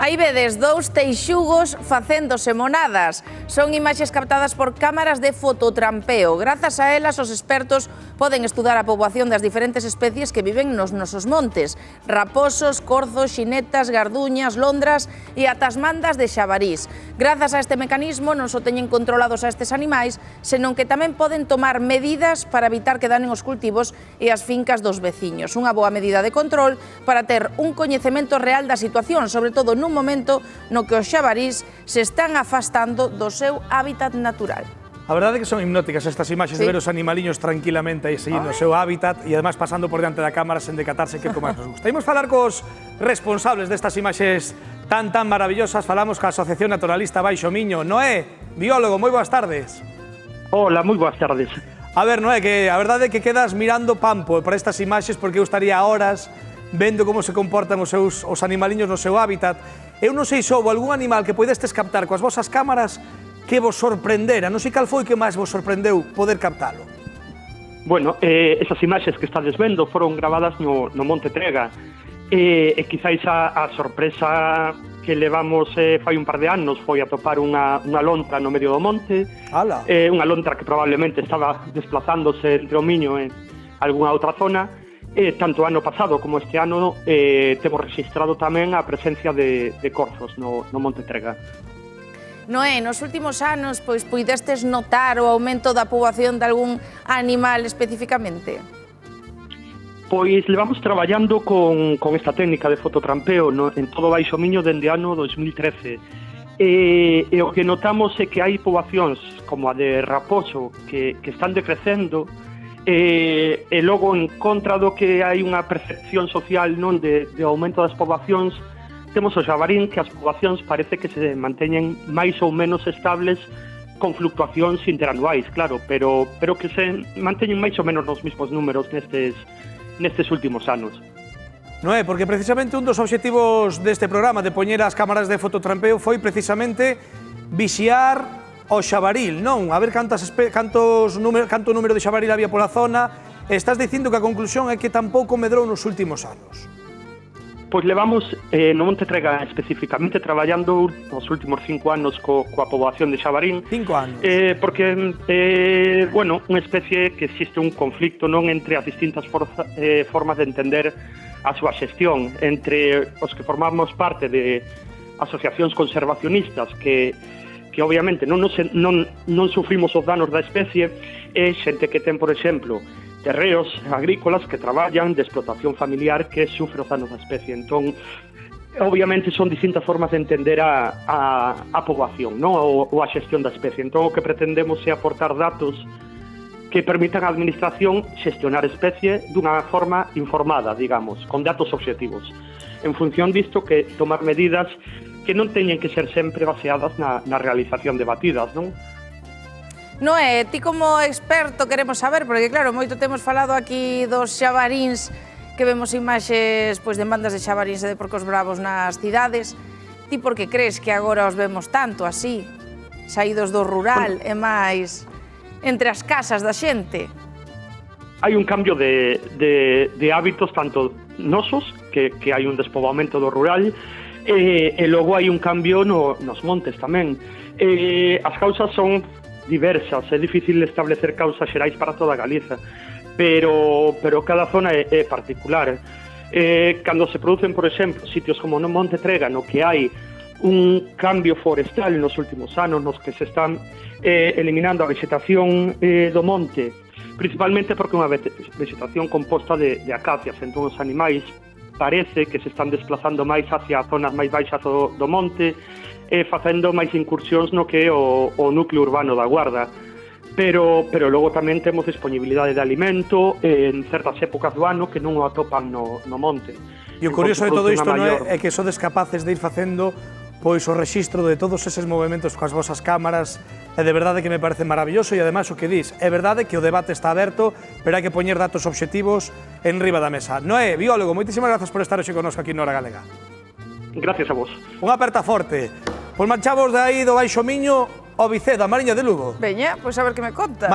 Aí vedes dous teixugos facéndose monadas. Son imaxes captadas por cámaras de fototrampeo. Grazas a elas, os expertos poden estudar a poboación das diferentes especies que viven nos nosos montes. Raposos, corzos, xinetas, garduñas, londras e ata as mandas de xabarís. Grazas a este mecanismo non só teñen controlados a estes animais, senón que tamén poden tomar medidas para evitar que danen os cultivos e as fincas dos veciños. Unha boa medida de control para ter un coñecemento real da situación, sobre todo nun momento no que os xabarís se están afastando do seu hábitat natural. A verdade é que son hipnóticas estas imaxes de ver os animaliños tranquilamente aí seguindo o seu hábitat e además pasando por diante da cámara sen decatarse que como máis nos gusta. Imos falar cos responsables destas imaxes tan maravillosas. Falamos ca Asociación Naturalista Baixo Miño. Noé, biólogo, moi boas tardes. Hola, moi boas tardes. A ver, Noé, que a verdade é que quedas mirando pampo para estas imaxes porque eu estaría horas vendo como se comportan os animaliños no seu hábitat. Eu non sei se houve algún animal que poidestes captar coas vosas cámaras que vos sorprendera. Non sei cal foi que máis vos sorprendeu poder captalo. Bueno, esas imaxes que estades vendo foron gravadas no Monte Trega. E quizáis a sorpresa que levamos fai un par de anos foi atopar unha lontra no medio do monte. Ala. Unha lontra que probablemente estaba desplazándose entre o Miño e algunha outra zona. Tanto o ano pasado como este ano temos registrado tamén a presencia de corzos no Monte Trega. Noé, nos últimos anos puidestes notar o aumento da poboación de algún animal especificamente? Pois levamos traballando con esta técnica de fototrampeo en todo o Baixo Miño dende ano 2013. E o que notamos é que hai poboacións como a de raposo que están decrecendo e logo en contra do que hai unha percepción social non de aumento das poboacións, temos o xabarín que as poboacións parece que se manteñen máis ou menos estables con fluctuacións interanuais, claro, pero que se manteñen máis ou menos nos mesmos números nestes últimos anos. Noé, porque precisamente un dos obxectivos deste programa de poñer as cámaras de fototrampeo foi precisamente vixiar o xabaril, non? A ver canto número de xabaril había pola zona. Estás dicindo que a conclusión é que tampouco medrou nos últimos anos. Pois levamos no Monte Trega especificamente traballando nos últimos 5 anos coa poboación de xabarín. 5 anos. Porque, bueno, unha especie que existe un conflicto non entre as distintas formas de entender a súa xestión, entre os que formamos parte de asociacións conservacionistas que obviamente non sufrimos os danos da especie, e xente que ten, por exemplo, terreos agrícolas que traballan de explotación familiar que sufre os danos da especie. Entón, obviamente son distintas formas de entender a poboación, non? Ou a xestión da especie. Entón, o que pretendemos é aportar datos que permitan á administración xestionar a especie dunha forma informada, digamos, con datos obxectivos. En función disto, que tomar medidas que non teñen que ser sempre baseadas na realización de batidas, non? Noé, ti como experto queremos saber, porque claro, moito temos falado aquí dos xabaríns, que vemos imaxes de bandas de xabaríns e de porcos bravos nas cidades. Ti por que crees que agora os vemos tanto así, saídos do rural e máis entre as casas da xente? Hai un cambio de hábitos tanto nosos, que hai un despoboamento do rural, e logo hai un cambio nos montes tamén. As causas son diversas, é difícil establecer causas xerais para toda Galiza, pero cada zona é particular. Cando se producen, por exemplo, sitios como no Monte Trega, no que hai un cambio forestal nos últimos anos, nos que se están eliminando a vegetación do monte, principalmente porque é unha vegetación composta de acacias, entón os animais parece que se están desplazando máis hacia zonas máis baixas do monte e facendo máis incursións no que é o núcleo urbano da Guarda. Pero logo tamén temos disponibilidade de alimento en certas épocas do ano que non o atopan no monte. E o curioso de todo isto é que sodes capaces de ir facendo o rexistro de todos eses movimentos coas vosas cámaras, e de verdade que me parece maravilloso. E ademais o que dis, é verdade que o debate está aberto, pero hai que poñer datos obxectivos en riba da mesa. Noé, biólogo, moitísimas grazas por estar hoxe connosco aquí na Hora Galega. Gracias a vos. Unha aperta forte. Pois marchamos de aí do Baixo Miño ao Vicedo, a Mariña de Lugo. Veña, pois a ver que me conta.